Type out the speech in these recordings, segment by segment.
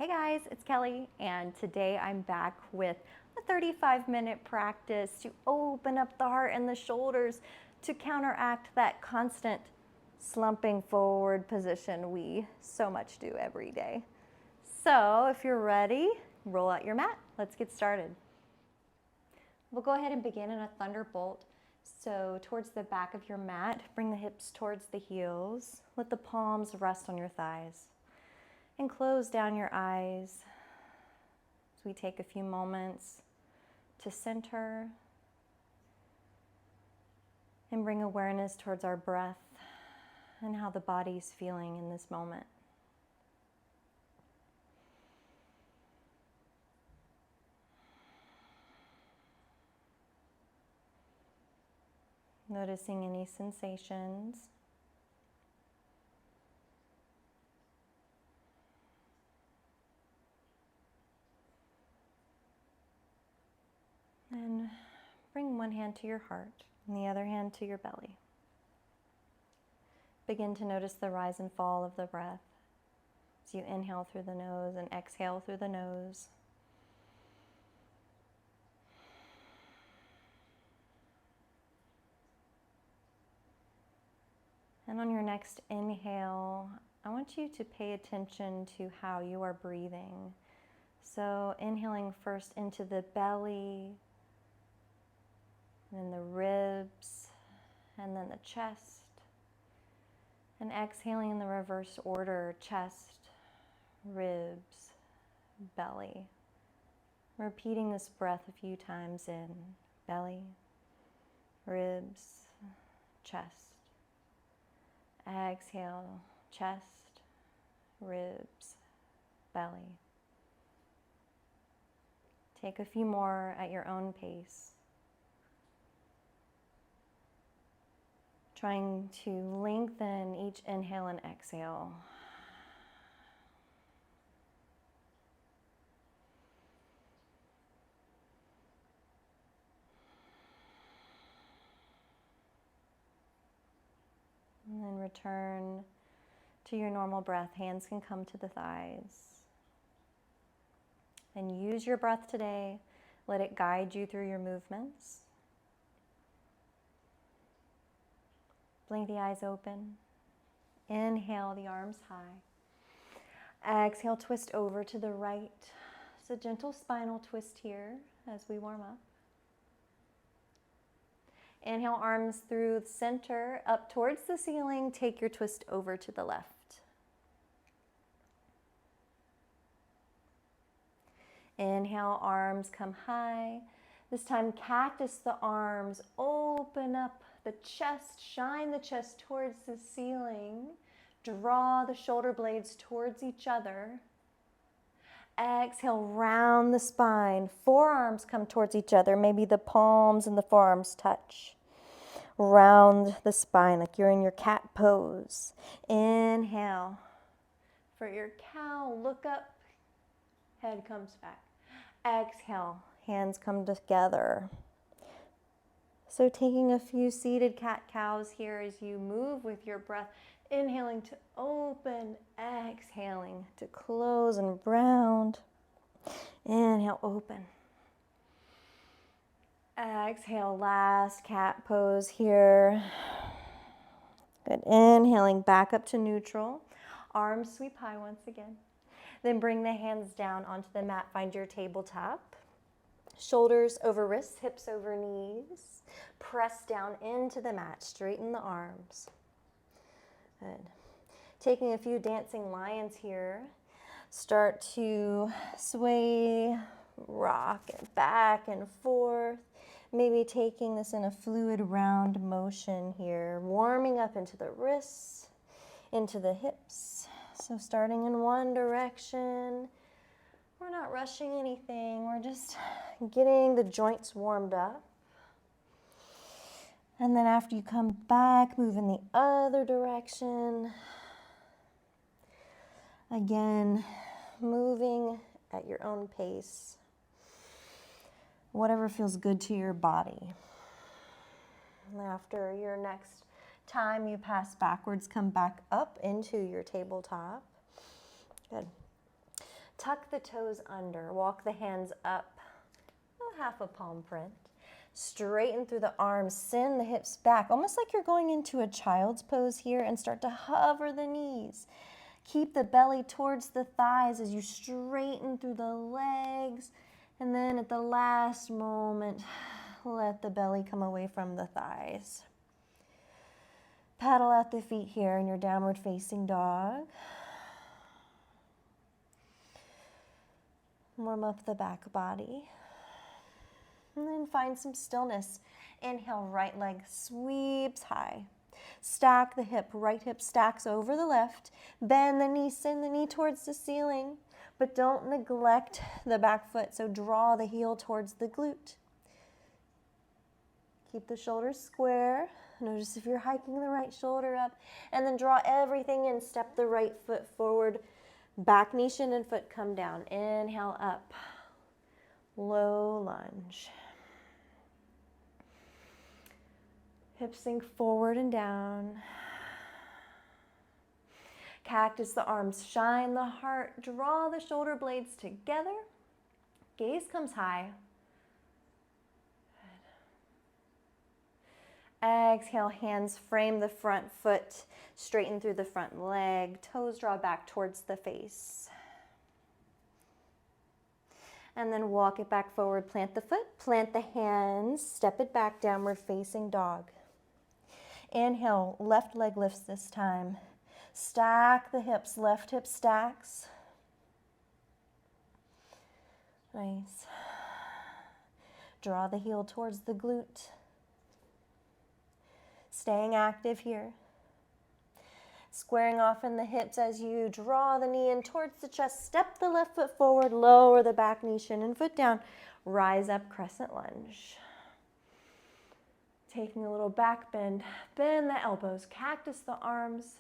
Hey guys, it's Kelly, and today I'm back with a 35-minute practice to open up the heart and the shoulders to counteract that constant slumping forward position we so much do every day. So if you're ready, roll out your mat. Let's get started. We'll go ahead and begin in a thunderbolt. So towards the back of your mat, bring the hips towards the heels. Let the palms rest on your thighs. And close down your eyes as we take a few moments to center and bring awareness towards our breath and how the body's feeling in this moment. Noticing any sensations. And bring one hand to your heart and the other hand to your belly. Begin to notice the rise and fall of the breath as you inhale through the nose and exhale through the nose. And on your next inhale, I want you to pay attention to how you are breathing. So inhaling first into the belly, and then the ribs, and then the chest. And exhaling in the reverse order, chest, ribs, belly. Repeating this breath a few times in belly, ribs, chest. Exhale, chest, ribs, belly. Take a few more at your own pace. Trying to lengthen each inhale and exhale. And then return to your normal breath. Hands can come to the thighs. And use your breath today. Let it guide you through your movements. Blink the eyes open. Inhale, the arms high. Exhale, twist over to the right. It's a gentle spinal twist here as we warm up. Inhale, arms through the center, up towards the ceiling. Take your twist over to the left. Inhale, arms come high. This time, cactus the arms. Open up the chest. Shine the chest towards the ceiling. Draw the shoulder blades towards each other. Exhale, round the spine. Forearms come towards each other. Maybe the palms and the forearms touch. Round the spine like you're in your cat pose. Inhale. For your cow, look up. Head comes back. Exhale, hands come together. So taking a few seated cat-cows here as you move with your breath. Inhaling to open, exhaling to close and round. Inhale, open. Exhale, last cat pose here. Good, inhaling back up to neutral. Arms sweep high once again. Then bring the hands down onto the mat, find your tabletop. Shoulders over wrists, hips over knees. Press down into the mat, straighten the arms. Good. Taking a few dancing lions here. Start to sway, rock back and forth. Maybe taking this in a fluid round motion here. Warming up into the wrists, into the hips. So starting in one direction. We're not rushing anything. We're just getting the joints warmed up. And then after you come back, move in the other direction. Again, moving at your own pace. Whatever feels good to your body. And after your next time you pass backwards, come back up into your tabletop. Good. Tuck the toes under. Walk the hands up, half a palm print. Straighten through the arms. Send the hips back, almost like you're going into a child's pose here, and start to hover the knees. Keep the belly towards the thighs as you straighten through the legs. And then at the last moment, let the belly come away from the thighs. Paddle out the feet here in your downward facing dog. Warm up the back body. And then find some stillness. Inhale, right leg sweeps high. Stack the hip, right hip stacks over the left. Bend the knee, send the knee towards the ceiling. But don't neglect the back foot, so draw the heel towards the glute. Keep the shoulders square. Notice if you're hiking the right shoulder up. And then draw everything in. Step the right foot forward. Back knee, shin, and foot come down. Inhale up. Low lunge. Hips sink forward and down. Cactus the arms, shine the heart, draw the shoulder blades together. Gaze comes high. Good. Exhale, hands frame the front foot, straighten through the front leg, toes draw back towards the face. And then walk it back forward, plant the foot, plant the hands, step it back, downward facing dog. Inhale, left leg lifts this time. Stack the hips, left hip stacks. Nice. Draw the heel towards the glute. Staying active here. Squaring off in the hips as you draw the knee in towards the chest. Step the left foot forward, lower the back knee, shin and foot down. Rise up, crescent lunge. Taking a little back bend, bend the elbows, cactus the arms.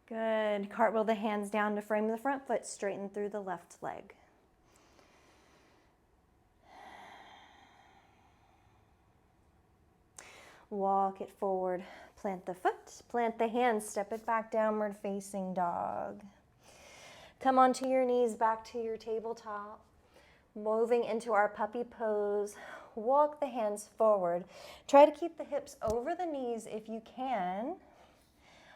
Good. Cartwheel the hands down to frame the front foot, straighten through the left leg. Walk it forward, plant the foot, plant the hands, step it back, downward facing dog. Come onto your knees, back to your tabletop. Moving into our puppy pose, walk the hands forward. Try to keep the hips over the knees if you can.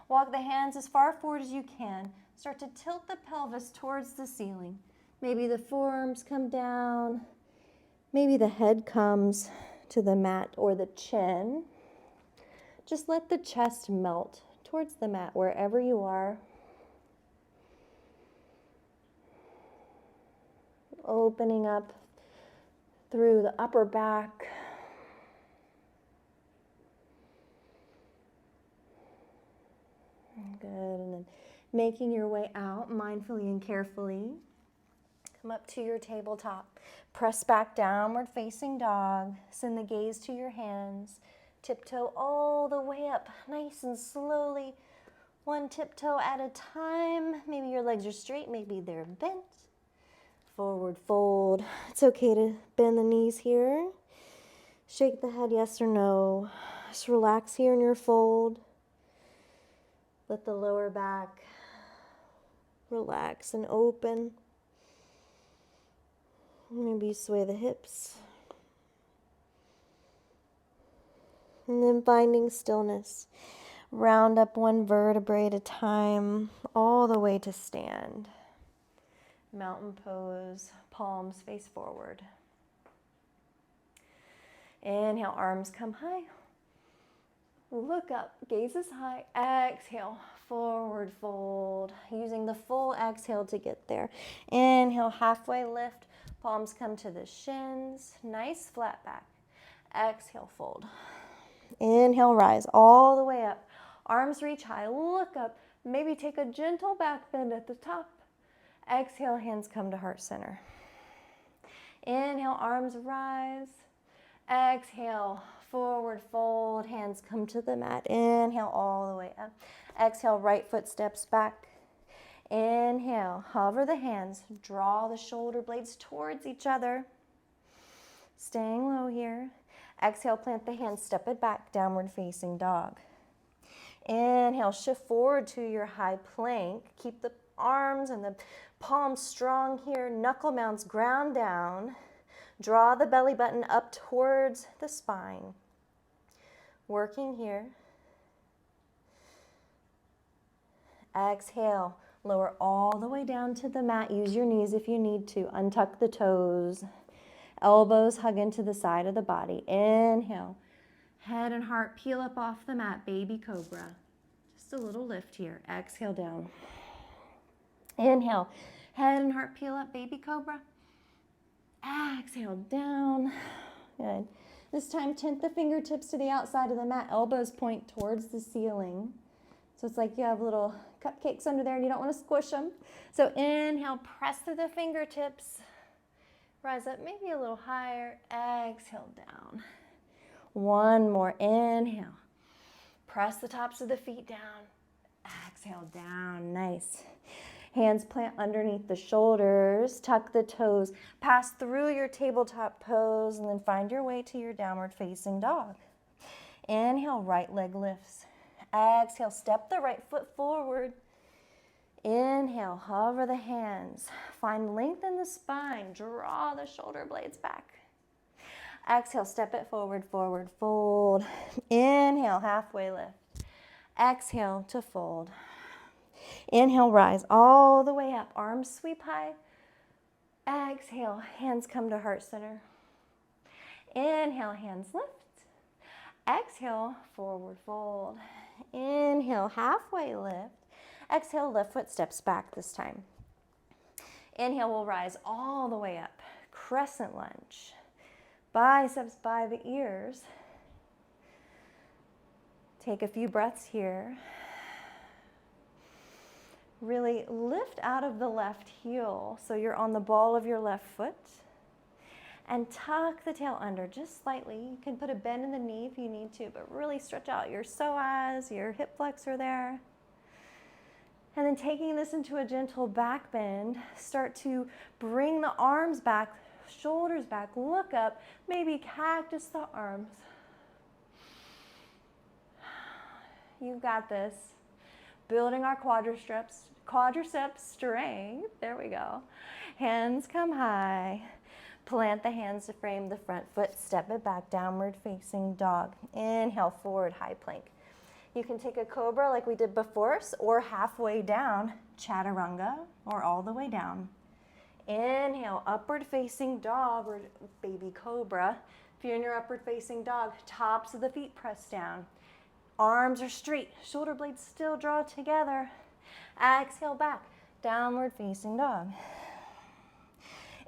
Walk the hands as far forward as you can. Start to tilt the pelvis towards the ceiling. Maybe the forearms come down. Maybe the head comes to the mat or the chin. Just let the chest melt towards the mat wherever you are. Opening up through the upper back. Good, and then making your way out mindfully and carefully. Come up to your tabletop. Press back, downward facing dog. Send the gaze to your hands. Tiptoe all the way up, nice and slowly. One tiptoe at a time. Maybe your legs are straight, maybe they're bent. Forward fold. It's okay to bend the knees here. Shake the head yes or no. Just relax here in your fold. Let the lower back relax and open. Maybe sway the hips. And then finding stillness. Round up one vertebrae at a time, all the way to stand. Mountain pose, palms face forward. Inhale, arms come high. Look up, gaze is high. Exhale, forward fold. Using the full exhale to get there. Inhale, halfway lift. Palms come to the shins. Nice flat back. Exhale, fold. Inhale, rise all the way up. Arms reach high. Look up. Maybe take a gentle back bend at the top. Exhale, hands come to heart center. Inhale, arms rise. Exhale, forward fold, hands come to the mat. Inhale, all the way up. Exhale, right foot steps back. Inhale, hover the hands, draw the shoulder blades towards each other. Staying low here. Exhale, plant the hands, step it back, downward facing dog. Inhale, shift forward to your high plank. Keep the arms and the palms strong here. Knuckle mounds ground down. Draw the belly button up towards the spine. Working here. Exhale, lower all the way down to the mat. Use your knees if you need to. Untuck the toes. Elbows hug into the side of the body. Inhale. Head and heart peel up off the mat, baby cobra. Just a little lift here. Exhale down. Inhale. Head and heart peel up, baby cobra. Exhale down. Good. This time, tint the fingertips to the outside of the mat. Elbows point towards the ceiling. So it's like you have little cupcakes under there and you don't want to squish them. So inhale, press through the fingertips. Rise up maybe a little higher. Exhale down. One more. Inhale. Press the tops of the feet down. Exhale down. Nice. Hands plant underneath the shoulders. Tuck the toes. Pass through your tabletop pose and then find your way to your downward facing dog. Inhale, right leg lifts. Exhale, step the right foot forward. Inhale, hover the hands. Find length in the spine. Draw the shoulder blades back. Exhale, step it forward, forward, fold. Inhale, halfway lift. Exhale to fold. Inhale, rise all the way up. Arms sweep high. Exhale, hands come to heart center. Inhale, hands lift. Exhale, forward fold. Inhale, halfway lift. Exhale, left foot steps back this time. Inhale, we'll rise all the way up. Crescent lunge. Biceps by the ears. Take a few breaths here. Really lift out of the left heel so you're on the ball of your left foot. And tuck the tail under just slightly. You can put a bend in the knee if you need to, but really stretch out your psoas, your hip flexor there. And then taking this into a gentle back bend, start to bring the arms back, shoulders back, look up, maybe cactus the arms. You got this. Building our quadriceps strength. There we go. Hands come high. Plant the hands to frame the front foot. Step it back, downward facing dog. Inhale, forward high plank. You can take a cobra like we did before, or halfway down, chaturanga, or all the way down. Inhale, upward facing dog or baby cobra. If you're in your upward facing dog, tops of the feet press down. Arms are straight, shoulder blades still draw together. Exhale back, downward facing dog.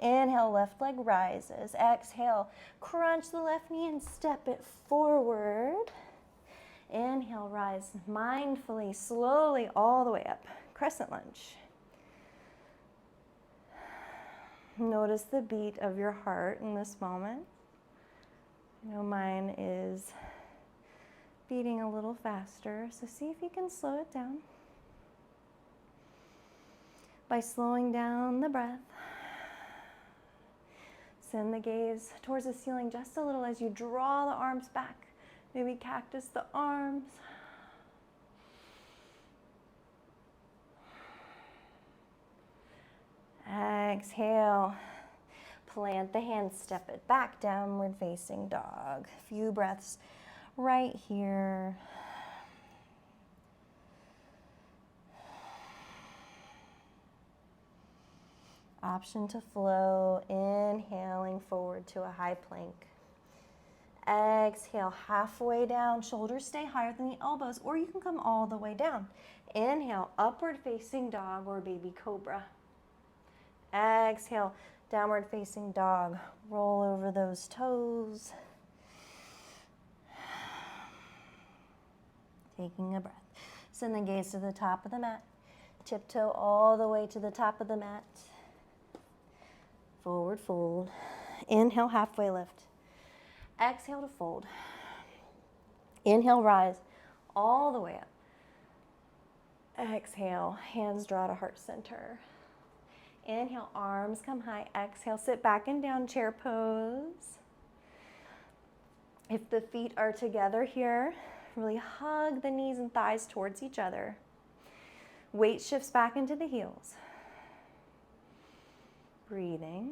Inhale, left leg rises. Exhale, crunch the left knee and step it forward. Inhale, rise mindfully, slowly all the way up. Crescent lunge. Notice the beat of your heart in this moment. You know, mine is beating a little faster, so see if you can slow it down. By slowing down the breath, send the gaze towards the ceiling just a little as you draw the arms back. Maybe cactus the arms. Exhale. Plant the hands, step it back, downward facing dog. A few breaths right here. Option to flow, inhaling forward to a high plank. Exhale, halfway down, shoulders stay higher than the elbows, or you can come all the way down. Inhale, upward facing dog or baby cobra. Exhale, downward facing dog. Roll over those toes. Taking a breath. Send the gaze to the top of the mat. Tiptoe all the way to the top of the mat. Forward fold. Inhale, halfway lift. Exhale to fold. Inhale, rise all the way up. Exhale, hands draw to heart center. Inhale, arms come high. Exhale, sit back and down, chair pose. If the feet are together here, Really hug the knees and thighs towards each other. Weight shifts back into the heels. Breathing.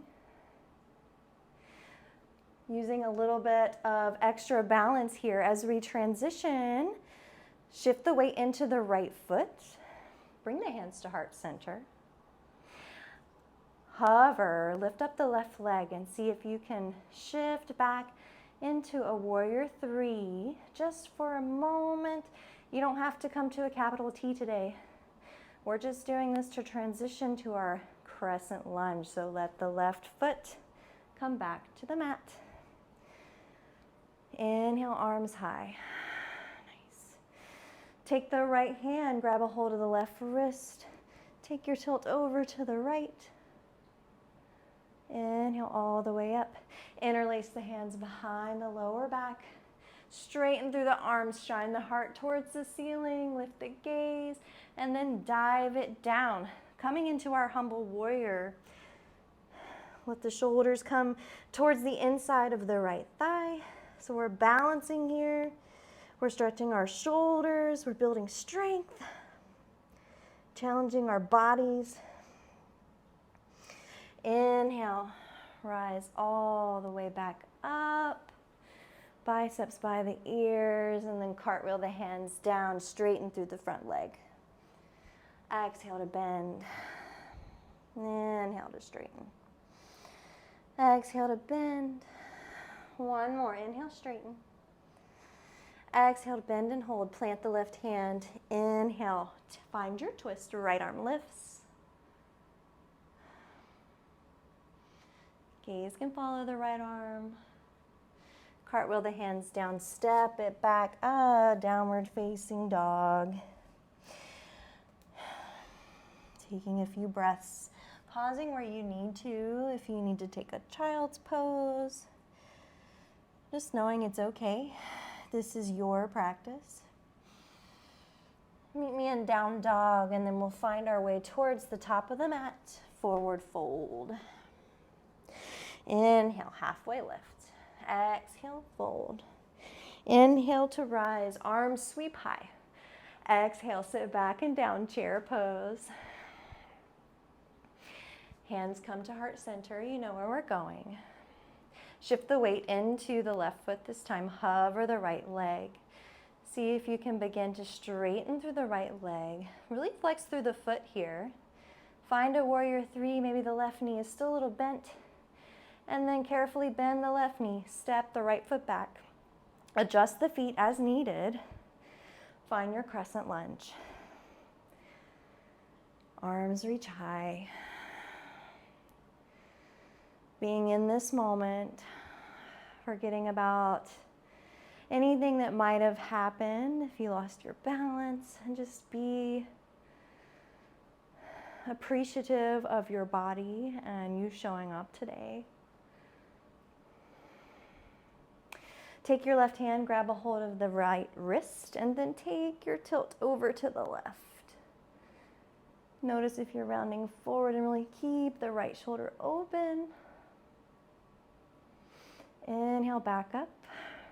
Using a little bit of extra balance here as we transition. Shift the weight into the right foot. Bring the hands to heart center. Hover, lift up the left leg and see if you can shift back into a warrior three just for a moment. You don't have to come to a capital T today. We're just doing this to transition to our crescent lunge. So let the left foot come back to the mat. Inhale, arms high. Nice. Take the right hand, grab a hold of the left wrist. Take your tilt over to the right. Inhale all the way up. Interlace the hands behind the lower back. Straighten through the arms, shine the heart towards the ceiling, lift the gaze, and then dive it down. Coming into our humble warrior. Let the shoulders come towards the inside of the right thigh. So we're balancing here. We're stretching our shoulders. We're building strength. Challenging our bodies. Inhale, rise all the way back up. Biceps by the ears, and then cartwheel the hands down, straighten through the front leg. Exhale to bend. Inhale to straighten. Exhale to bend. One more. Inhale, straighten. Exhale to bend and hold. Plant the left hand. Inhale. Find your twist. Right arm lifts. Gaze can follow the right arm. Cartwheel the hands down. Step it back. Downward facing dog. Taking a few breaths. Pausing where you need to. If you need to take a child's pose. Just knowing it's okay. This is your practice. Meet me in down dog, and then we'll find our way towards the top of the mat. Forward fold. Inhale, halfway lift. Exhale, fold. Inhale to rise, arms sweep high. Exhale, sit back and down, chair pose. Hands come to heart center, you know where we're going. Shift the weight into the left foot this time. Hover the right leg. See if you can begin to straighten through the right leg. Really flex through the foot here. Find a warrior three. Maybe the left knee is still a little bent. And then carefully bend the left knee. Step the right foot back. Adjust the feet as needed. Find your crescent lunge. Arms reach high. Being in this moment, forgetting about anything that might have happened if you lost your balance, and just be appreciative of your body and you showing up today. Take your left hand, grab a hold of the right wrist, and then take your tilt over to the left. Notice if you're rounding forward and really keep the right shoulder open. Inhale, back up.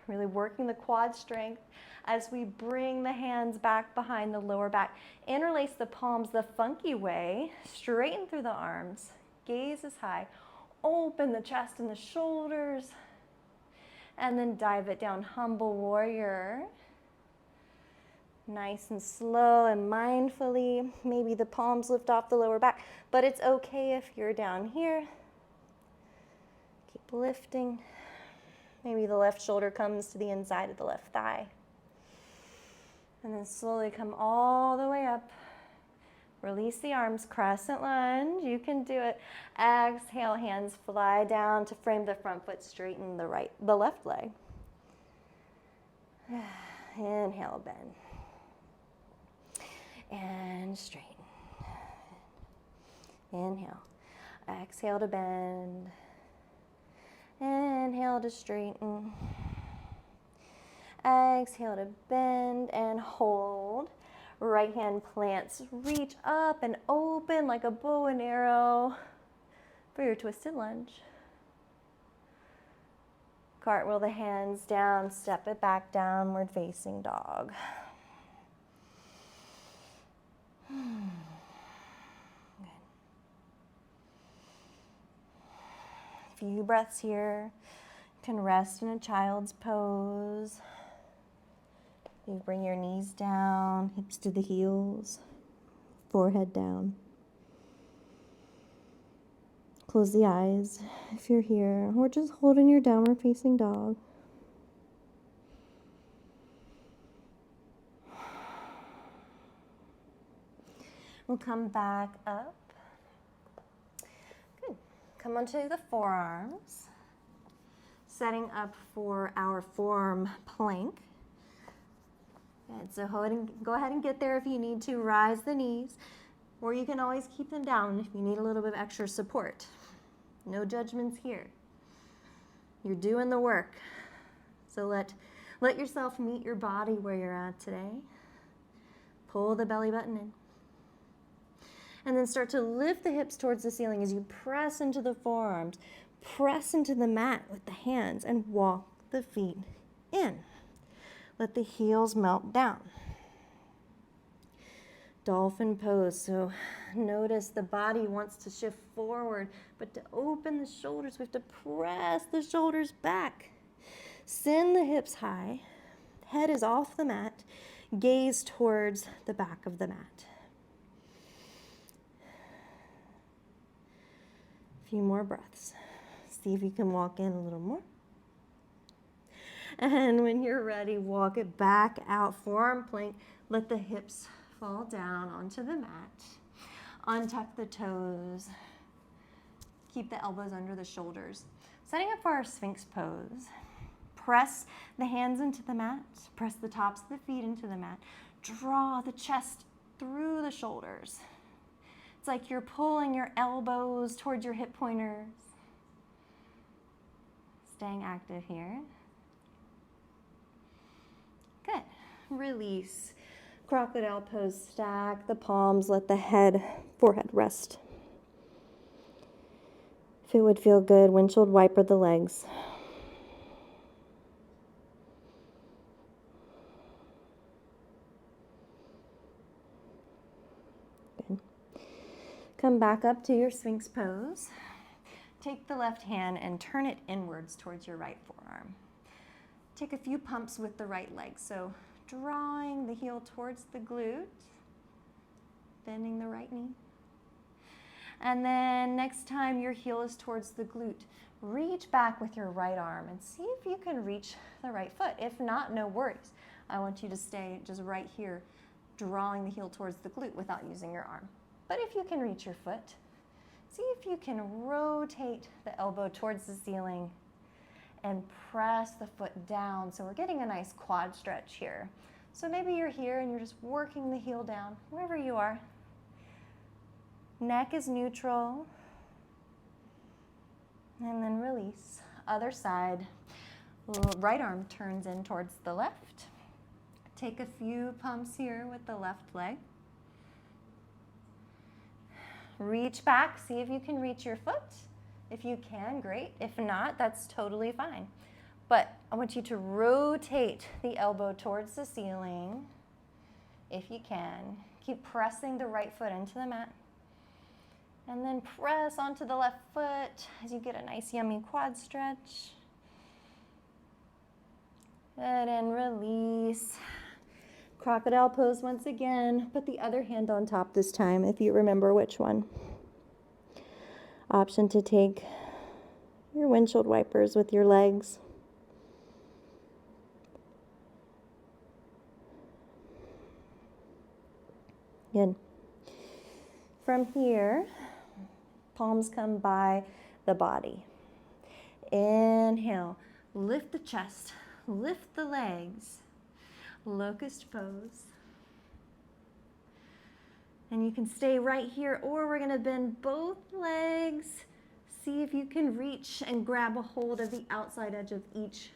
Really working the quad strength as we bring the hands back behind the lower back. Interlace the palms the funky way. Straighten through the arms. Gaze is high. Open the chest and the shoulders. And then dive it down, humble warrior. Nice and slow and mindfully. Maybe the palms lift off the lower back, but it's okay if you're down here. Keep lifting. Maybe the left shoulder comes to the inside of the left thigh. And then slowly come all the way up. Release the arms, crescent lunge. You can do it. Exhale, hands fly down to frame the front foot, straighten the left leg. Inhale, bend. And straighten. Inhale. Exhale to bend. Inhale to straighten. Exhale to bend and hold. Right hand plants, reach up and open like a bow and arrow for your twisted lunge. Cartwheel the hands down, step it back, downward facing dog. Good. Few breaths here. You can rest in a child's pose. You bring your knees down, hips to the heels, forehead down. Close the eyes if you're here, or just hold in your downward facing dog. We'll come back up. Good. Come onto the forearms. Setting up for our forearm plank. Good. So go ahead and get there if you need to. Rise the knees, or you can always keep them down if you need a little bit of extra support. No judgments here. You're doing the work. So let yourself meet your body where you're at today. Pull the belly button in. And then start to lift the hips towards the ceiling as you press into the forearms. Press into the mat with the hands and walk the feet in. Let the heels melt down. Dolphin pose. So notice the body wants to shift forward, but to open the shoulders, we have to press the shoulders back. Send the hips high. Head is off the mat. Gaze towards the back of the mat. A few more breaths. See if you can walk in a little more. And when you're ready, walk it back out, forearm plank. Let the hips fall down onto the mat. Untuck the toes. Keep the elbows under the shoulders. Setting up for our Sphinx pose. Press the hands into the mat. Press the tops of the feet into the mat. Draw the chest through the shoulders. It's like you're pulling your elbows towards your hip pointers. Staying active here. Good. Release. Crocodile pose, stack the palms, let the forehead rest. If it would feel good, windshield wiper the legs. Good. Come back up to your Sphinx pose. Take the left hand and turn it inwards towards your right forearm. Take a few pumps with the right leg. So drawing the heel towards the glute, bending the right knee. And then next time your heel is towards the glute, reach back with your right arm and see if you can reach the right foot. If not, no worries. I want you to stay just right here, drawing the heel towards the glute without using your arm. But if you can reach your foot, see if you can rotate the elbow towards the ceiling and press the foot down. So we're getting a nice quad stretch here. So maybe you're here and you're just working the heel down, wherever you are. Neck is neutral. And then release. Other side. Right arm turns in towards the left. Take a few pumps here with the left leg. Reach back, see if you can reach your foot. If you can, great. If not, that's totally fine. But I want you to rotate the elbow towards the ceiling, if you can. Keep pressing the right foot into the mat. And then press onto the left foot as you get a nice, yummy quad stretch. Good, and release. Crocodile pose once again. Put the other hand on top this time, if you remember which one. Option to take your windshield wipers with your legs. Good. From here, palms come by the body. Inhale, lift the chest, lift the legs, locust pose. And you can stay right here, or we're gonna bend both legs. See if you can reach and grab a hold of the outside edge of each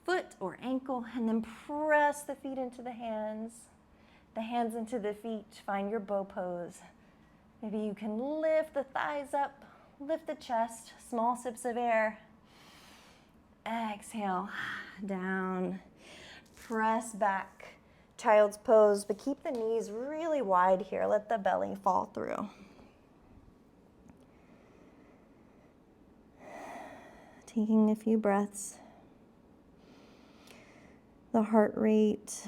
foot or ankle, and then press the feet into the hands into the feet. Find your bow pose. Maybe you can lift the thighs up, lift the chest, small sips of air, exhale, down. Press back, child's pose, but keep the knees really wide here. Let the belly fall through. Taking a few breaths. The heart rate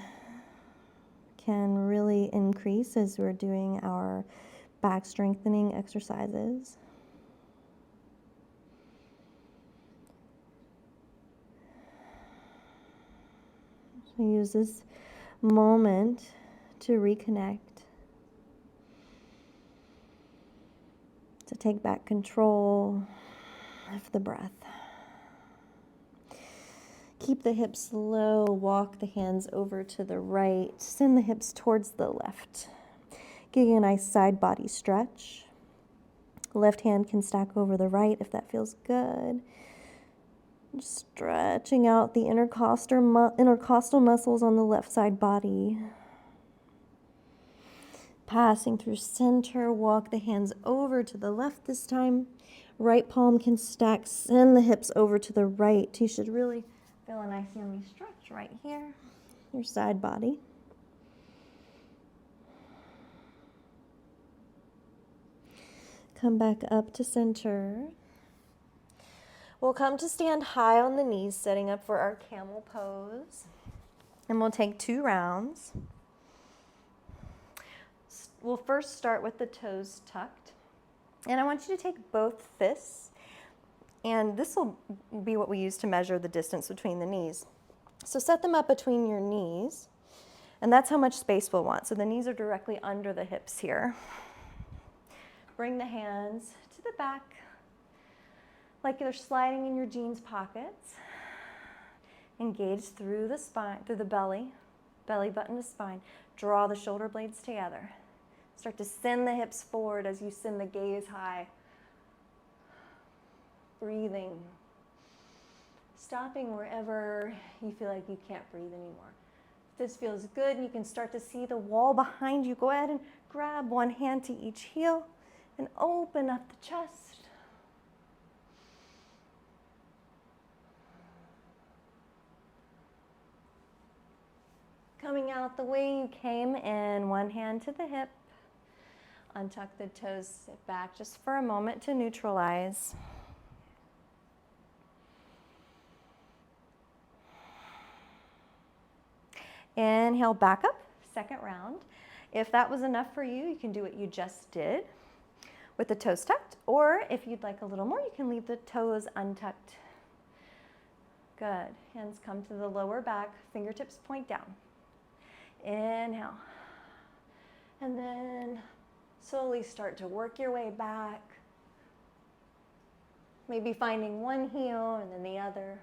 can really increase as we're doing our back strengthening exercises. So use this moment to reconnect, to take back control of the breath. Keep the hips low, walk the hands over to the right, send the hips towards the left. Getting a nice side body stretch. Left hand can stack over the right if that feels good. Just stretching out the intercostal muscles on the left side body. Passing through center, walk the hands over to the left this time. Right palm can stack, send the hips over to the right. You should really feel a nice yummy stretch right here, your side body. Come back up to center. We'll come to stand high on the knees, setting up for our camel pose. And we'll take 2 rounds. We'll first start with the toes tucked. And I want you to take both fists, and this will be what we use to measure the distance between the knees. So set them up between your knees, and that's how much space we'll want. So the knees are directly under the hips here. Bring the hands to the back, like they're sliding in your jeans pockets. Engage through the spine, through the belly button to spine. Draw the shoulder blades together. Start to send the hips forward as you send the gaze high. Breathing. Stopping wherever you feel like you can't breathe anymore. If this feels good, you can start to see the wall behind you. Go ahead and grab one hand to each heel and open up the chest. Coming out the way you came in, one hand to the hip. Untuck the toes, sit back just for a moment to neutralize. Inhale, back up, second round. If that was enough for you, you can do what you just did with the toes tucked, or if you'd like a little more, you can leave the toes untucked. Good. Hands come to the lower back, fingertips point down. Inhale. And then slowly start to work your way back. Maybe finding one heel and then the other.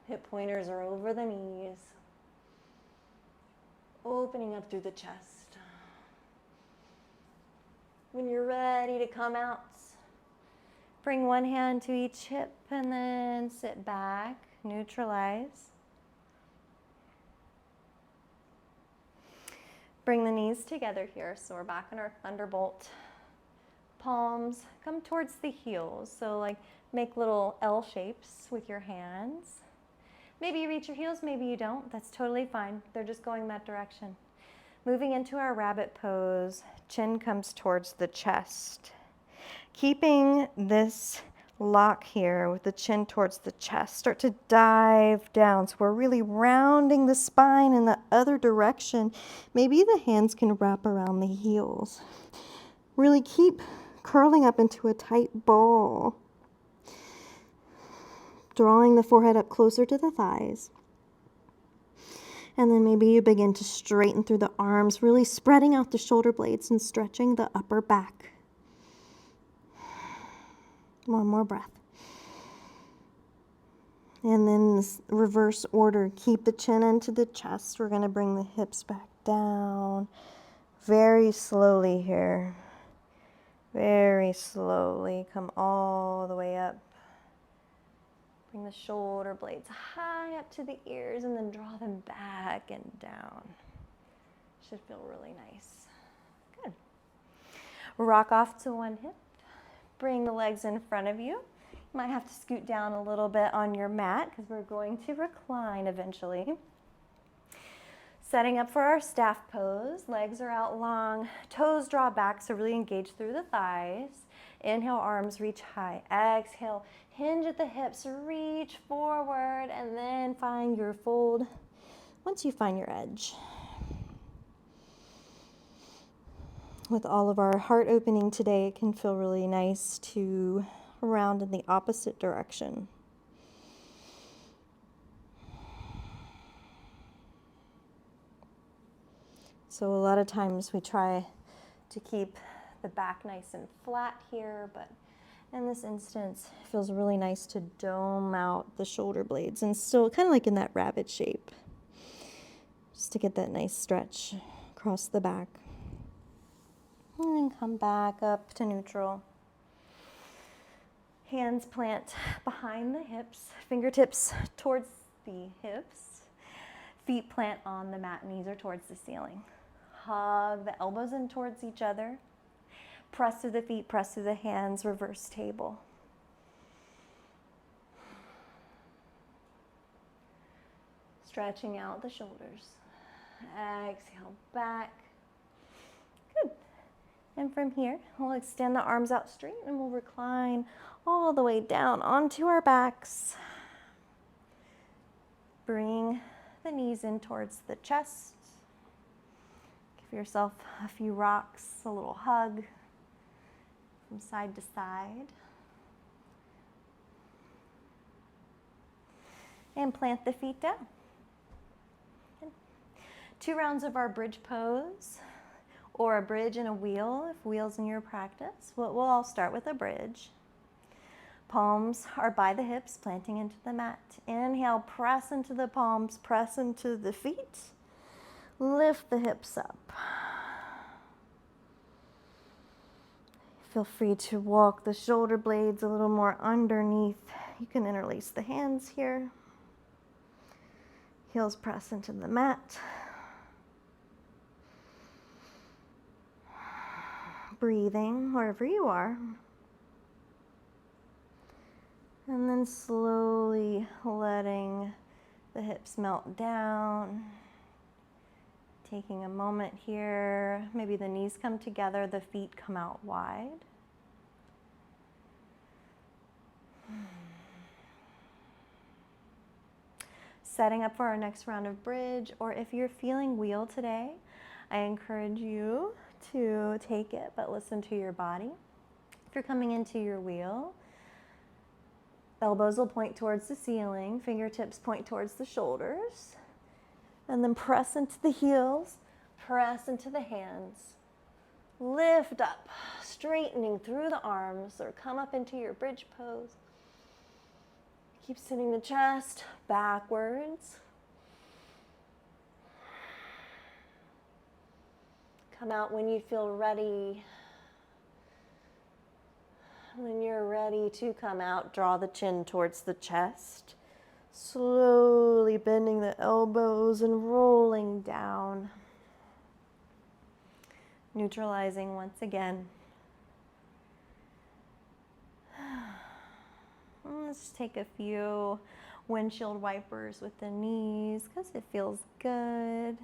Hip pointers are over the knees. Opening up through the chest. When you're ready to come out, bring one hand to each hip and then sit back, neutralize. Bring the knees together here, so we're back in our thunderbolt. Palms come towards the heels, so like make little L shapes with your hands. Maybe you reach your heels, maybe you don't. That's totally fine. They're just going that direction. Moving into our rabbit pose, chin comes towards the chest. Keeping this lock here with the chin towards the chest, start to dive down. So we're really rounding the spine in the other direction. Maybe the hands can wrap around the heels. Really keep curling up into a tight ball. Drawing the forehead up closer to the thighs. And then maybe you begin to straighten through the arms, really spreading out the shoulder blades and stretching the upper back. One more breath. And then this reverse order, keep the chin into the chest. We're going to bring the hips back down very slowly here. Very slowly. Come all the way up. Bring the shoulder blades high up to the ears and then draw them back and down. Should feel really nice. Good. Rock off to one hip. Bring the legs in front of you. You might have to scoot down a little bit on your mat because we're going to recline eventually. Setting up for our staff pose. Legs are out long, toes draw back, so really engage through the thighs. Inhale, arms reach high. Exhale, hinge at the hips, reach forward, and then find your fold once you find your edge. With all of our heart opening today, it can feel really nice to round in the opposite direction. So a lot of times we try to keep the back nice and flat here, but in this instance, it feels really nice to dome out the shoulder blades and still kind of like in that rabbit shape, just to get that nice stretch across the back. And then come back up to neutral. Hands plant behind the hips, fingertips towards the hips. Feet plant on the mat, knees are towards the ceiling. Hug the elbows in towards each other. Press through the feet, press through the hands, reverse table. Stretching out the shoulders. Exhale back. Good. And from here, we'll extend the arms out straight and we'll recline all the way down onto our backs. Bring the knees in towards the chest. Give yourself a few rocks, a little hug from side to side. And plant the feet down. Good. 2 rounds of our bridge pose, or a bridge and a wheel, if wheel's in your practice. We'll all start with a bridge. Palms are by the hips, planting into the mat. Inhale, press into the palms, press into the feet. Lift the hips up. Feel free to walk the shoulder blades a little more underneath. You can interlace the hands here. Heels press into the mat. Breathing wherever you are. And then slowly letting the hips melt down. Taking a moment here. Maybe the knees come together, the feet come out wide. Setting up for our next round of bridge, or if you're feeling wheel today, I encourage you to take it, but listen to your body. If you're coming into your wheel, elbows will point towards the ceiling, fingertips point towards the shoulders, and then press into the heels, press into the hands. Lift up, straightening through the arms, or come up into your bridge pose. Keep sending the chest backwards. Come out when you feel ready. When you're ready to come out, draw the chin towards the chest. Slowly bending the elbows and rolling down. Neutralizing once again. Let's take a few windshield wipers with the knees because it feels good.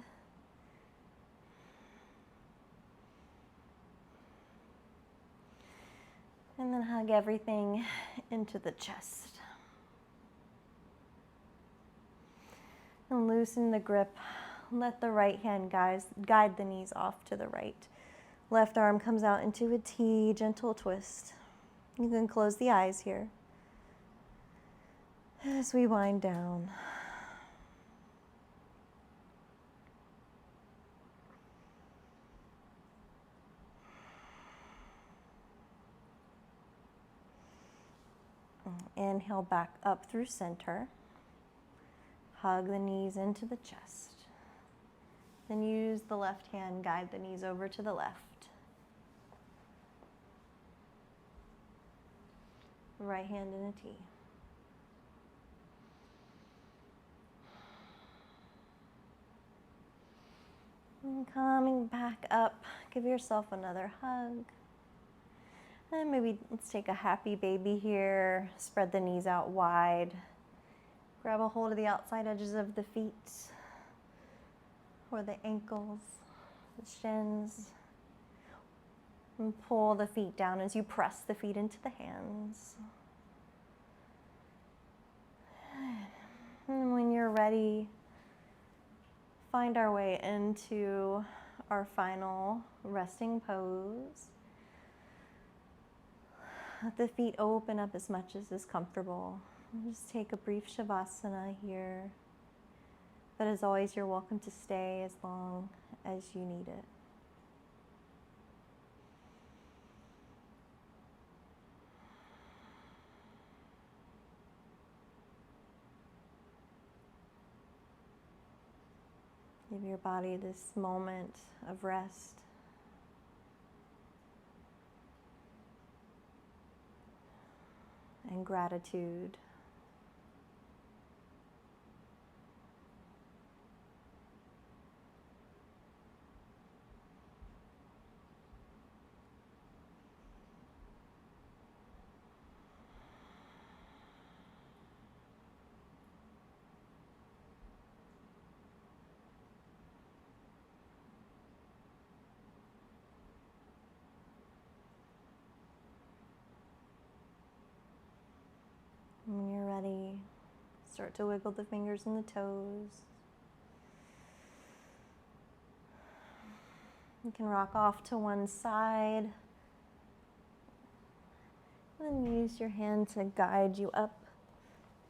And then hug everything into the chest. And loosen the grip. Let the right hand guide the knees off to the right. Left arm comes out into a T, gentle twist. You can close the eyes here. As we wind down. Inhale back up through center. Hug the knees into the chest. Then use the left hand, guide the knees over to the left. Right hand in a T. And coming back up, give yourself another hug. And maybe let's take a happy baby here. Spread the knees out wide. Grab a hold of the outside edges of the feet or the ankles, the shins. And pull the feet down as you press the feet into the hands. And when you're ready, find our way into our final resting pose. Let the feet open up as much as is comfortable. Just take a brief Shavasana here. But as always, you're welcome to stay as long as you need it. Give your body this moment of rest. And gratitude. When you're ready, start to wiggle the fingers and the toes. You can rock off to one side. And then use your hand to guide you up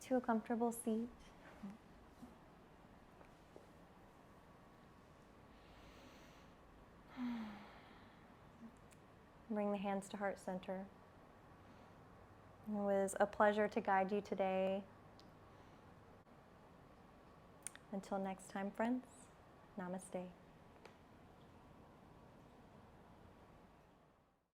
to a comfortable seat. Bring the hands to heart center. It was a pleasure to guide you today. Until next time, friends, namaste.